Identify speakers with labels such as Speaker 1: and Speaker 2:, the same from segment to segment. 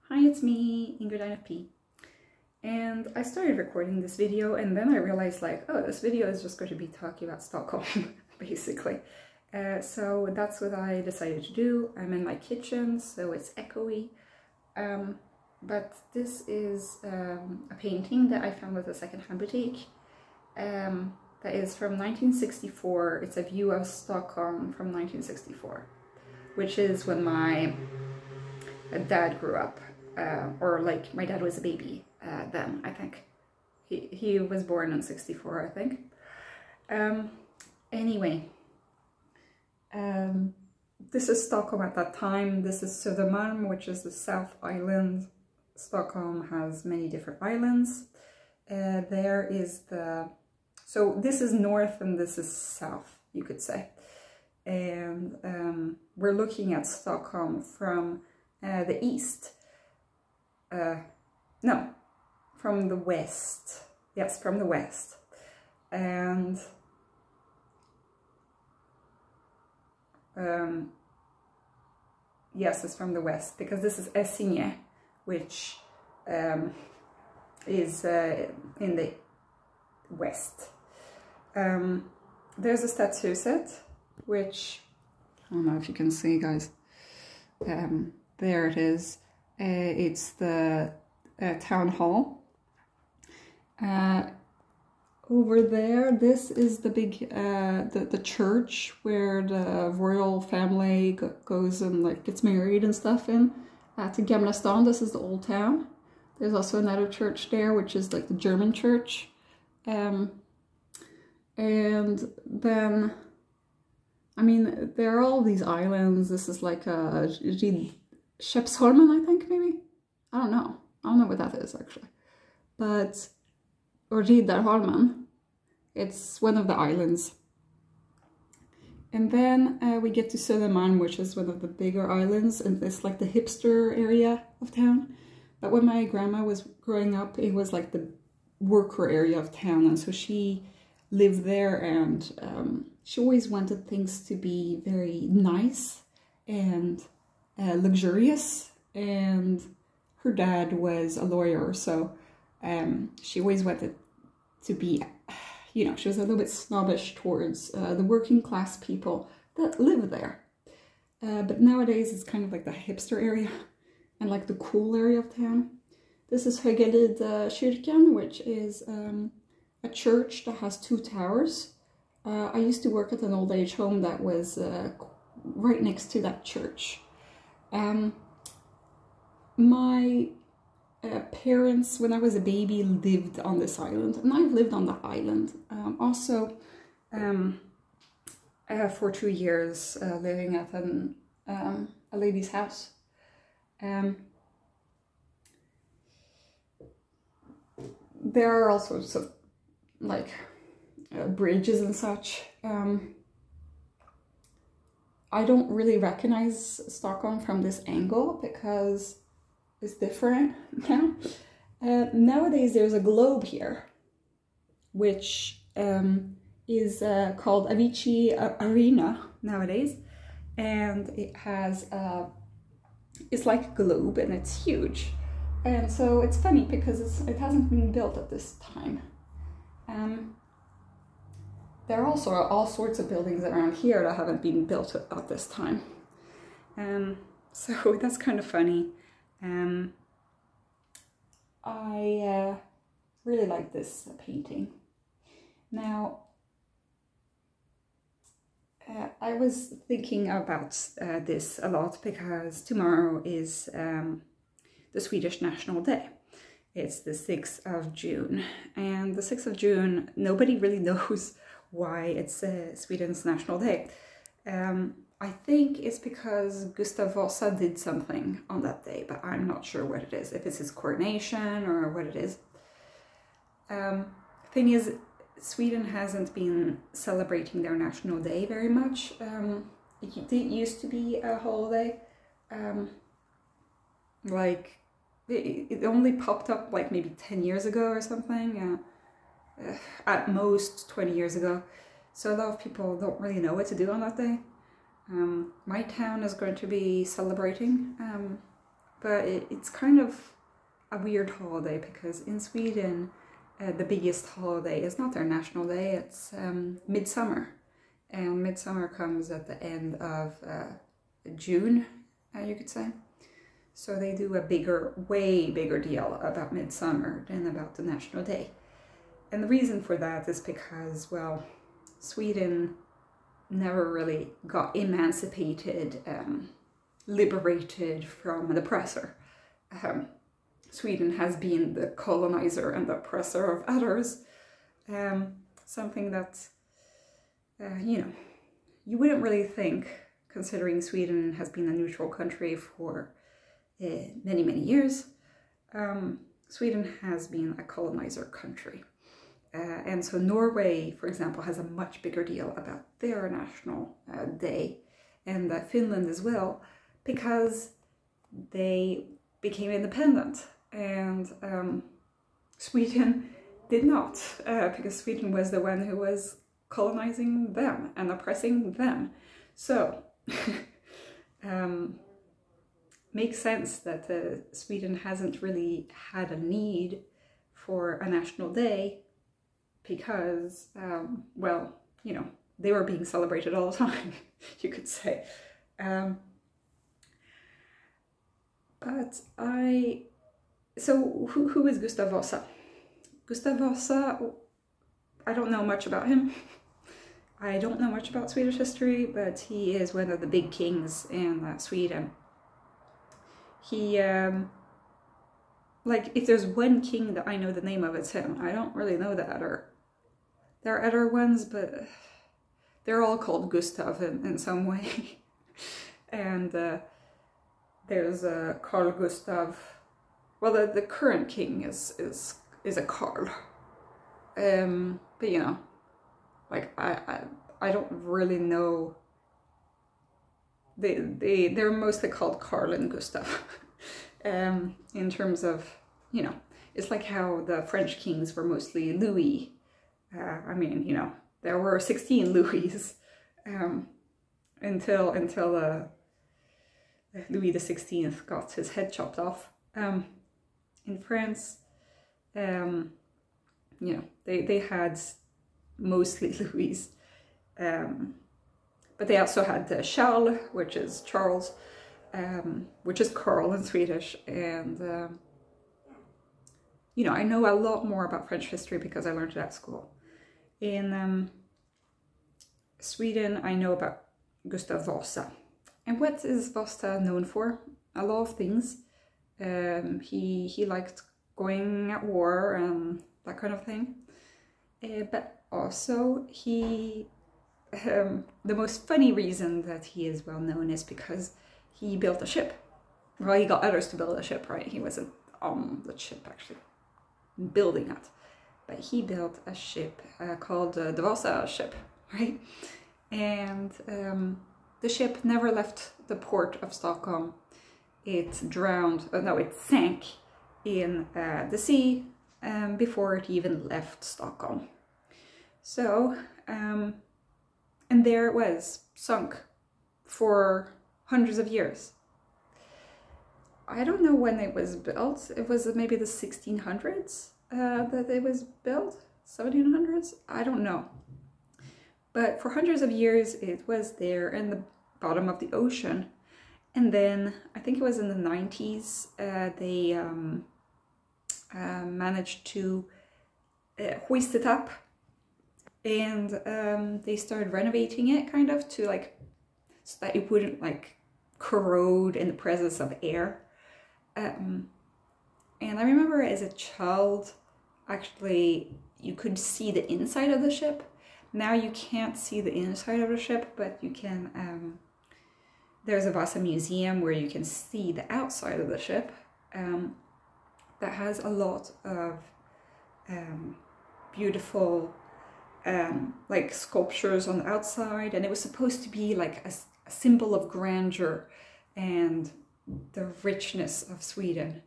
Speaker 1: Hi, it's me, Ingrid INFP. And I started recording this video and then I realized oh, this video is just going to be talking about Stockholm, basically. So that's what I decided to do. I'm in my kitchen, so it's echoey. But this is a painting that I found at a secondhand boutique. That is from 1964. It's a view of Stockholm from 1964, which is when my dad grew up, or my dad was a baby then, I think. He was born in 64, I think. Anyway, this is Stockholm at that time. This is Södermalm, which is the South Island. Stockholm has many different islands. There is so this is north and this is south, you could say. And we're looking at Stockholm from the east. No, from the west. Yes, from the west. And yes, it's from the west, because this is Aviicii, which is in the west. There's a Kulturhuset, which, I don't know if you can see, guys. There it is. It's the town hall. Over there, this is the big, the church where the royal family goes and gets married and stuff in. At Gamla stan, this is the old town. There's also another church there, which is the German church. And then, I mean, there are all these islands. This is like a Skeppsholmen, I think, maybe? I don't know. I don't know what that is, actually. But, or Riddarholmen. It's one of the islands. And then we get to Södermalm, which is one of the bigger islands, and it's like the hipster area of town. But when my grandma was growing up, it was like the worker area of town, and so she lived there, and she always wanted things to be very nice and luxurious, and her dad was a lawyer, so she always wanted to be, you know, she was a little bit snobbish towards the working class people that live there. But nowadays it's kind of like the hipster area and like the cool area of town. This is Högalids kyrkan, which is a church that has 2 towers. I used to work at an old age home that was right next to that church. My parents, when I was a baby, lived on this island, and I've lived on the island also for 2 years, living at a lady's house. There are all sorts of bridges and such. I don't really recognize Stockholm from this angle because it's different now. Nowadays there's a globe here, which is called Aviicii Arena nowadays, and it has it's like a globe and it's huge, and so it's funny because it hasn't been built at this time. There are also all sorts of buildings around here that haven't been built at this time. So that's kind of funny. I really like this painting. Now, I was thinking about this a lot because tomorrow is the Swedish National Day. It's the 6th of June, and the 6th of June, nobody really knows why it's Sweden's National Day. I think it's because Gustaf Vasa did something on that day, but I'm not sure what it is, if it's his coronation or what it is. Thing is, Sweden hasn't been celebrating their National Day very much. It used to be a holiday. It only popped up maybe 10 years ago or something. At most 20 years ago. So a lot of people don't really know what to do on that day. My town is going to be celebrating but it's kind of a weird holiday because in Sweden, the biggest holiday is not their national day, it's midsummer. And midsummer comes at the end of June, you could say. So they do a way bigger deal about midsummer than about the national day. And the reason for that is because, well, Sweden never really got emancipated, liberated from an oppressor. Sweden has been the colonizer and the oppressor of others. Something that, you know, you wouldn't really think, considering Sweden has been a neutral country for many, many years. Sweden has been a colonizer country. And so Norway, for example, has a much bigger deal about their national day, and Finland as well, because they became independent. And Sweden did not, because Sweden was the one who was colonizing them and oppressing them. So makes sense that Sweden hasn't really had a need for a national day because, well, you know, they were being celebrated all the time, you could say. So who is Gustaf Vasa? Gustaf Vasa, I don't know much about him. I don't know much about Swedish history, but he is one of the big kings in Sweden. He, like, if there's one king that I know the name of, it's him. I don't really know the other. There are other ones, but they're all called Gustaf in some way. And there's Carl Gustaf. Well, the current king is a Carl. But you know, like I don't really know. They're mostly called Carl and Gustaf. In terms of, you know, it's like how the French kings were mostly Louis. I mean, you know, there were 16 Louis until Louis XVI got his head chopped off. In France, you know, they had mostly Louis, but they also had Charles, which is Charles, which is Carl in Swedish. And you know, I know a lot more about French history because I learned it at school. In Sweden, I know about Gustaf Vasa. And what is Vasa known for? A lot of things. He liked going at war and that kind of thing. But also the most funny reason that he is well known is because he built a ship. Well, he got others to build a ship, right? He wasn't on the ship actually building it. But he built a ship called the Vasa ship, right? And the ship never left the port of Stockholm. It drowned, no, it sank in the sea before it even left Stockholm. So, and there it was, sunk for hundreds of years. I don't know when it was built. It was maybe the 1600s that it was built, 1700s, I don't know. But for hundreds of years it was there in the bottom of the ocean. And then I think it was in the 90s they managed to hoist it up, and they started renovating it kind of to like, so that it wouldn't like corrode in the presence of air. And I remember as a child, actually, you could see the inside of the ship. Now you can't see the inside of the ship, but you can, there's a Vasa museum where you can see the outside of the ship that has a lot of beautiful like sculptures on the outside, and it was supposed to be like a symbol of grandeur and the richness of Sweden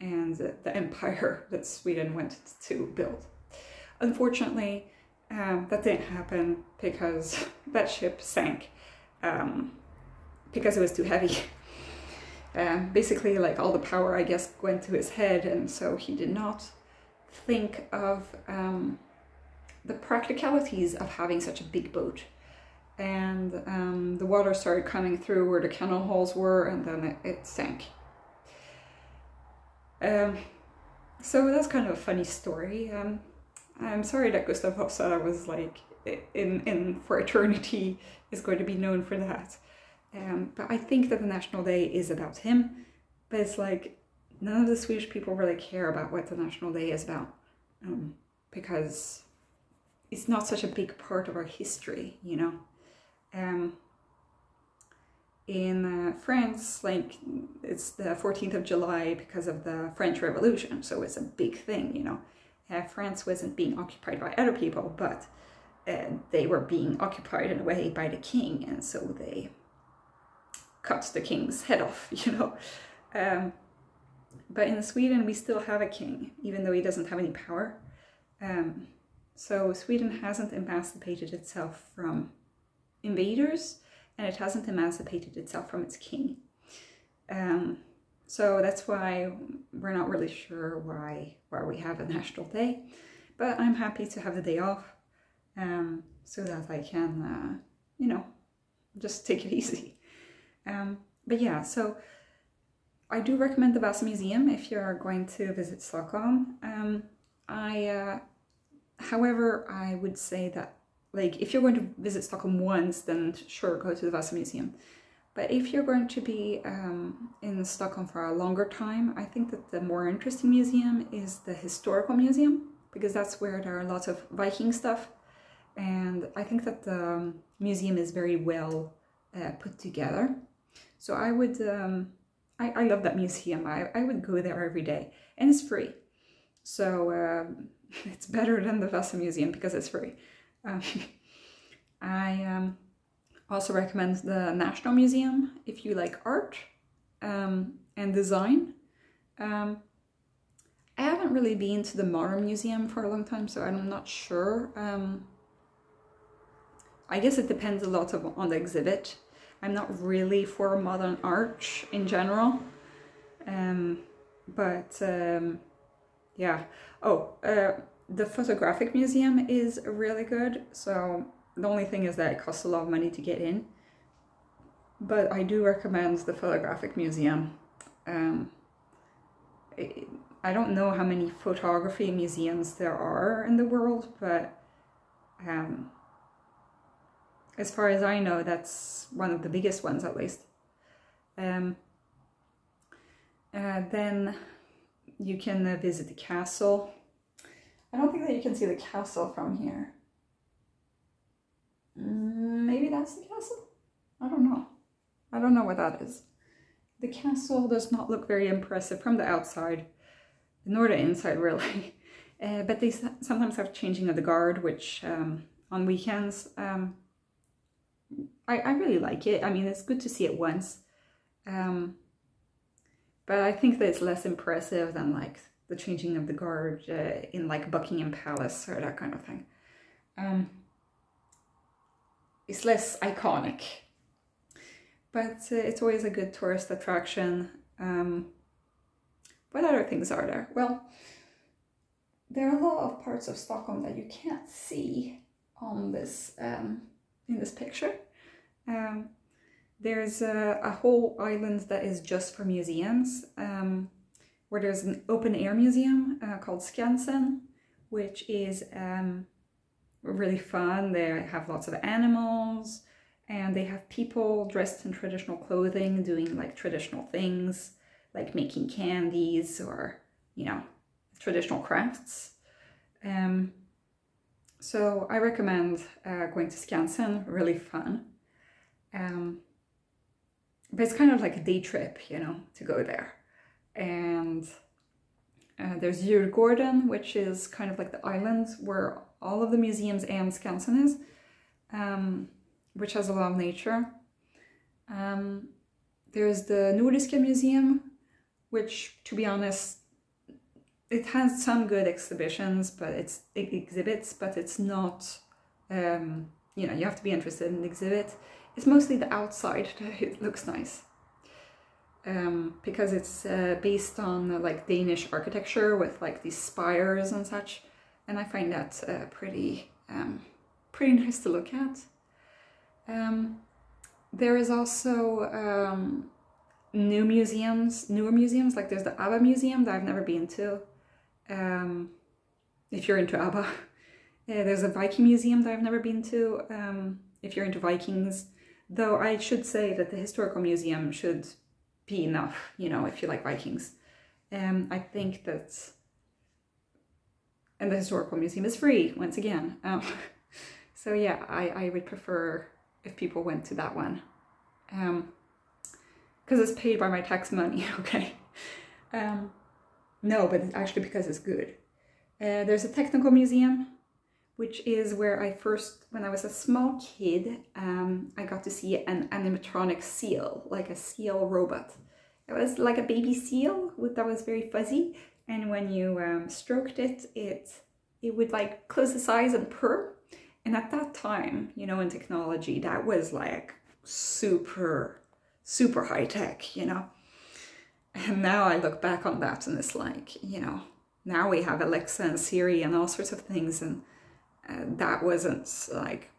Speaker 1: and the empire that Sweden went to build. Unfortunately, that didn't happen because that ship sank because it was too heavy. Basically, like, all the power, I guess, went to his head, and so he did not think of the practicalities of having such a big boat. And the water started coming through where the cannon holes were, and then it sank. So that's kind of a funny story. I'm sorry that Gustaf Vasa was like in for eternity is going to be known for that. But I think that the National Day is about him. But it's like none of the Swedish people really care about what the National Day is about, because it's not such a big part of our history, you know. In France, like, it's the 14th of July because of the French Revolution, so it's a big thing, you know. France wasn't being occupied by other people, but they were being occupied in a way by the king, and so they cut the king's head off, you know. But in Sweden, we still have a king, even though he doesn't have any power. So Sweden hasn't emancipated itself from invaders, and it hasn't emancipated itself from its king. So that's why we're not really sure why we have a National Day. But I'm happy to have the day off, so that I can, you know, just take it easy. But yeah, so I do recommend the Vasa Museum if you're going to visit Stockholm. However, I would say that, like, if you're going to visit Stockholm once, then sure, go to the Vasa Museum. But if you're going to be in Stockholm for a longer time, I think that the more interesting museum is the Historical Museum, because that's where there are lots of Viking stuff. And I think that the museum is very well put together. So I would, I love that museum. I would go there every day, and it's free. So it's better than the Vasa Museum because it's free. I also recommend the National Museum if you like art and design. I haven't really been to the Modern Museum for a long time, so I'm not sure. I guess it depends a lot on the exhibit. I'm not really for modern art in general, but yeah. Oh, the Photographic Museum is really good, so the only thing is that it costs a lot of money to get in. But I do recommend the Photographic Museum. I don't know how many photography museums there are in the world, but as far as I know, that's one of the biggest ones, at least. Then you can visit the castle. I don't think that you can see the castle from here. Maybe that's the castle? I don't know. I don't know what that is. The castle does not look very impressive from the outside, nor the inside, really. But they sometimes have changing of the guard, which on weekends, I really like it. I mean, it's good to see it once. But I think that it's less impressive than, like, the changing of the guard in, like, Buckingham Palace or that kind of thing. It's less iconic. But it's always a good tourist attraction. What other things are there? Well, there are a lot of parts of Stockholm that you can't see on this in this picture. There's a whole island that is just for museums, where there's an open-air museum called Skansen, which is really fun. They have lots of animals, and they have people dressed in traditional clothing doing, like, traditional things, like making candies or, you know, traditional crafts. So I recommend going to Skansen, really fun. But it's kind of like a day trip, you know, to go there. And there's Djurgården, which is kind of like the island where all of the museums and Skansen is, which has a lot of nature. There's the Nordiska museum, which, to be honest, it has some good exhibitions, but it's not, you know, you have to be interested in the exhibit. It's mostly the outside that it looks nice. because it's based on like Danish architecture with like these spires and such, and I find that pretty nice to look at. There is also newer museums, like there's the ABBA museum that I've never been to, if you're into ABBA. There's a Viking museum that I've never been to, if you're into Vikings, though I should say that the Historical Museum should be enough, you know, if you like Vikings. I think that, and the Historical Museum is free, once again. So yeah, I would prefer if people went to that one. Because it's paid by my tax money, okay? No, but actually because it's good. There's a Technical Museum, which is where I first, when I was a small kid, I got to see an animatronic seal, like a seal robot. It was like a baby seal that was very fuzzy, and when you stroked it, it would like close its eyes and purr. And at that time, you know, in technology, that was like super high tech, you know. And now I look back on that and it's like, you know, now we have Alexa and Siri and all sorts of things, and that wasn't like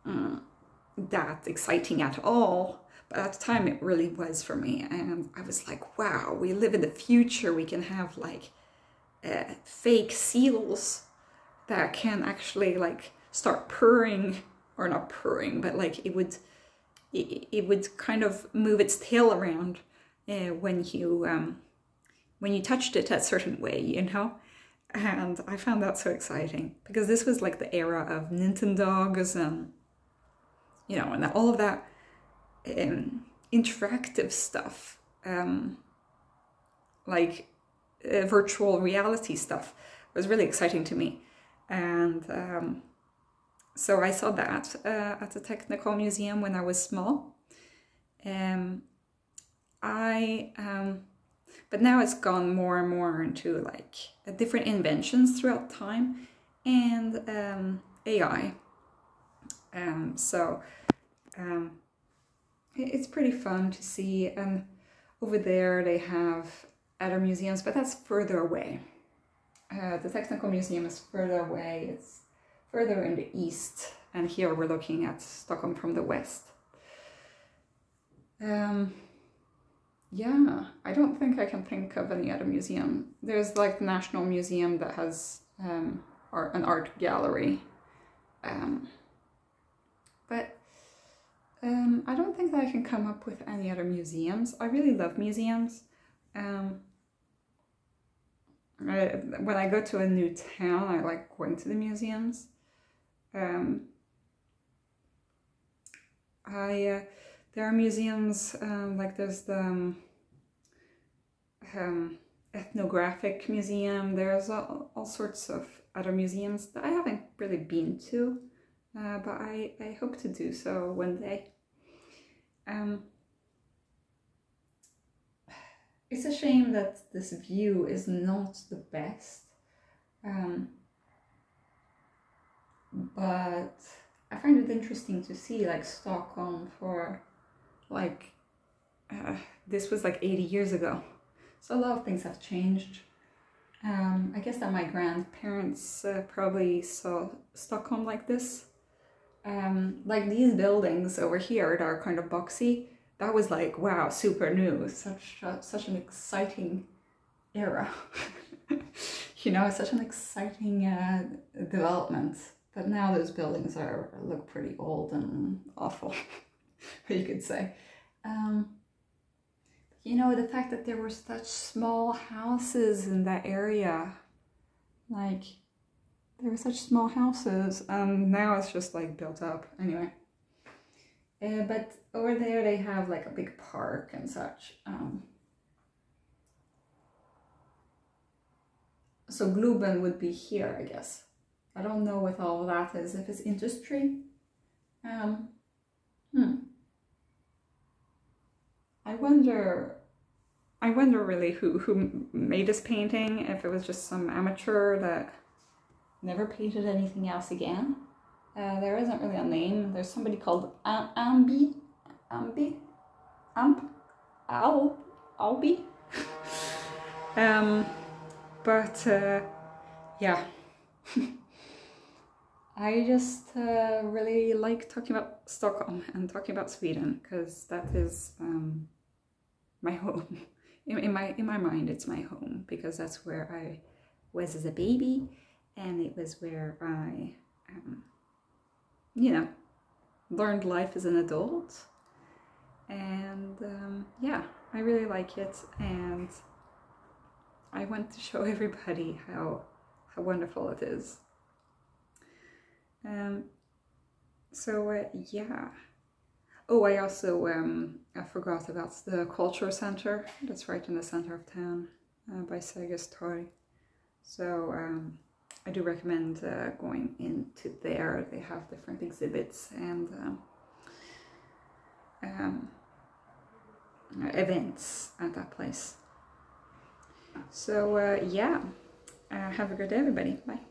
Speaker 1: that exciting at all. But at the time it really was for me, and I was like, wow, we live in the future. We can have like fake seals that can actually like start purring, or not purring, but like it would kind of move its tail around when you touched it a certain way, you know. And I found that so exciting, because this was like the era of Nintendogs and, you know, and all of that interactive stuff, like virtual reality stuff was really exciting to me. And so I saw that at the Technical Museum when I was small. But now it's gone more and more into like different inventions throughout time, and AI. So it's pretty fun to see. And over there they have other museums, but that's further away. The Technical Museum is further away. It's further in the east, and here we're looking at Stockholm from the west. Yeah, I don't think I can think of any other museum. There's like the National Museum that has an art gallery. But I don't think that I can come up with any other museums. I really love museums. When I go to a new town, I like going to the museums. There are museums, like there's the Ethnographic Museum. There's all sorts of other museums that I haven't really been to, but I hope to do so one day. It's a shame that this view is not the best, but I find it interesting to see like Stockholm for like, this was like 80 years ago. So a lot of things have changed. I guess that my grandparents probably saw Stockholm like this. Like these buildings over here that are kind of boxy, that was like, wow, super new, such an exciting era. You know, such an exciting development. But now those buildings look pretty old and awful, you could say. You know, the fact that there were such small houses in that area, like there were such small houses, and now it's just like built up. Anyway, but over there they have like a big park and such. So Globen would be here, I guess. I don't know what all that is, if it's industry. I wonder really who made this painting, if it was just some amateur that never painted anything else again. There isn't really a name. There's somebody called Amp. Alby. But yeah, I just really like talking about Stockholm and talking about Sweden, because that is my home. In my mind, it's my home, because that's where I was as a baby, and it was where I, you know, learned life as an adult. And yeah, I really like it, and I want to show everybody how wonderful it is. Yeah. Oh, I also I forgot about the culture center that's right in the center of town, by Sergels Torg. So I do recommend going into there. They have different exhibits and events at that place. So yeah, have a good day, everybody. Bye.